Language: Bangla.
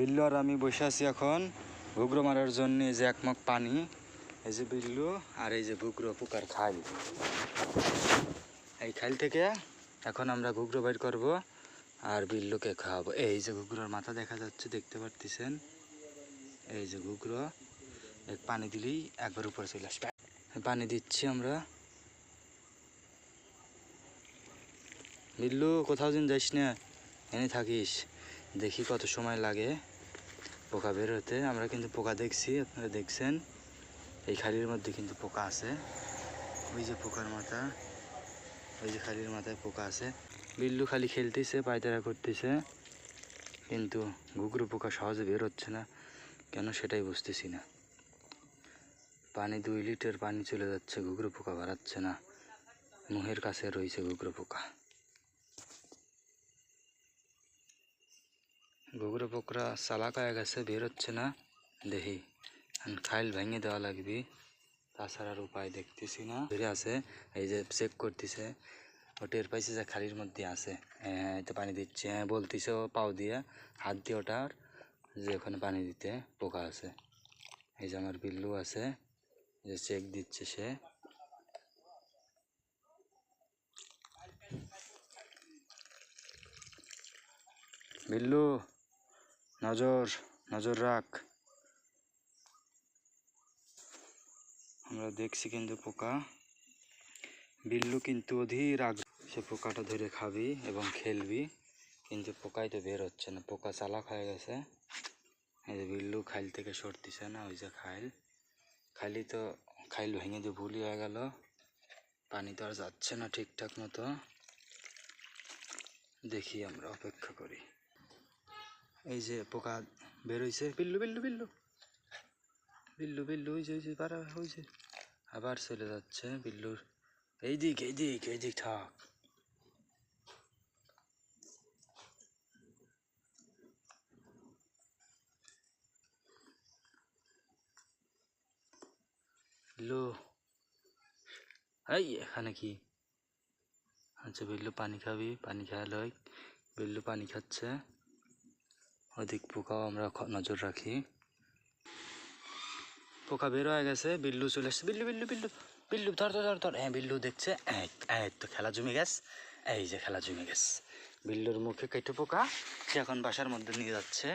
বিল্লু আর আমি বসে আছি এখন ঘুঘরো মারার জন্য। এই যে একমগ পানি, এই যে বিল্লু আর এই যে ঘুঘরো পোকার খাল। এই খাল থেকে এখন আমরা ঘুঘরো বের করব আর বিল্লুকে খাওয়াবো। এই যে ঘুঘরোর মাথা দেখা যাচ্ছে, দেখতে পারতেছেন। এই যে ঘুঘরো পানি দিলেই একবার উপরে চলে আসবে। পানি দিচ্ছি আমরা। বিল্লু কোথাও দিন যাইস না, এনে থাকিস। দেখি কত সময় লাগে পোকা বের হতে। আমরা কিন্তু পোকা দেখছি, আপনারা দেখছেন। এই খালির মধ্যে কিন্তু পোকা আছে। ওই যে পোকার মাথা, ওই যে খালির মাথায় পোকা আছে। বিল্লু খালি খেলতেছে, পায়তারা করতেছে, কিন্তু ঘুঘরো পোকা সহজে বের হচ্ছে না কেন সেটাই বুঝতেছি না। পানি 2 লিটার পানি চলে যাচ্ছে, ঘুঘরো পোকা বাড়াচ্ছে না। মুহের কাছে রয়েছে ঘুঘরো পোকা। ঘুঘরো পোকরা চালাক হয়ে গেছে, বের হচ্ছে না। দেখি খাইল ভেঙে দেওয়া লাগবে, তাছাড়ার উপায় দেখতেছি না। ধরে আছে, এই যে চেক করতেছে, ও টের পাইছে যে খালির মধ্যে আছে। হ্যাঁ, তো পানি দিচ্ছে, হ্যাঁ বলতেছে ও পাও দিয়ে, হাত দিয়ে ওটার যে ওখানে পানি দিতে পোকা আছে। এই যে আমার বিল্লু আছে, যে চেক দিচ্ছে সে। বিল্লু নজর নজর রাখ। আমরা দেখছি কিন্তু পোকা। বিল্লু কিন্তু অধীর আগ্রহ, সে পোকাটা ধরে খাবি এবং খেলবি, কিন্তু পোকাই তো বের হচ্ছে না। পোকা চালাক হয়ে গেছে। এই যে বিল্লু খাইল থেকে সরতেছে না। ওই যে খাইলি তো খাইল ভেঙে দিয়ে ভুলই হয়ে গেল। পানি তো আর যাচ্ছে না ঠিকঠাক মতো। দেখি আমরা অপেক্ষা করি। এই যে পোকা বের হয়েছে। বিল্লু বিল্লু বিল্লু বিল্লু বিল্লু ওই যে পারা হয়েছে, আবার চলে যাচ্ছে বিল্লুর। এই দিক এই দিক এই দিক থাক। বিল্লু এই এখানে কি? আচ্ছা বিল্লু পানি খাবি, পানি খেয়াল হয়। বিল্লু পানি খাচ্ছে। ওদিক পোকাও আমরা নজর রাখি। পোকা বের হয়ে গেছে, বিল্লু চলে আসছে। বিল্লু বিল্লু বিল্লু বিল্লু ধর ধর ধর ধর। হ্যাঁ বিল্লু দেখছে, এই তো খেলা জমে গেছে। এই যে খেলা জমে গেছে। বিল্লুর মুখে কেটে পোকা, সে এখন বাসার মধ্যে নিয়ে যাচ্ছে।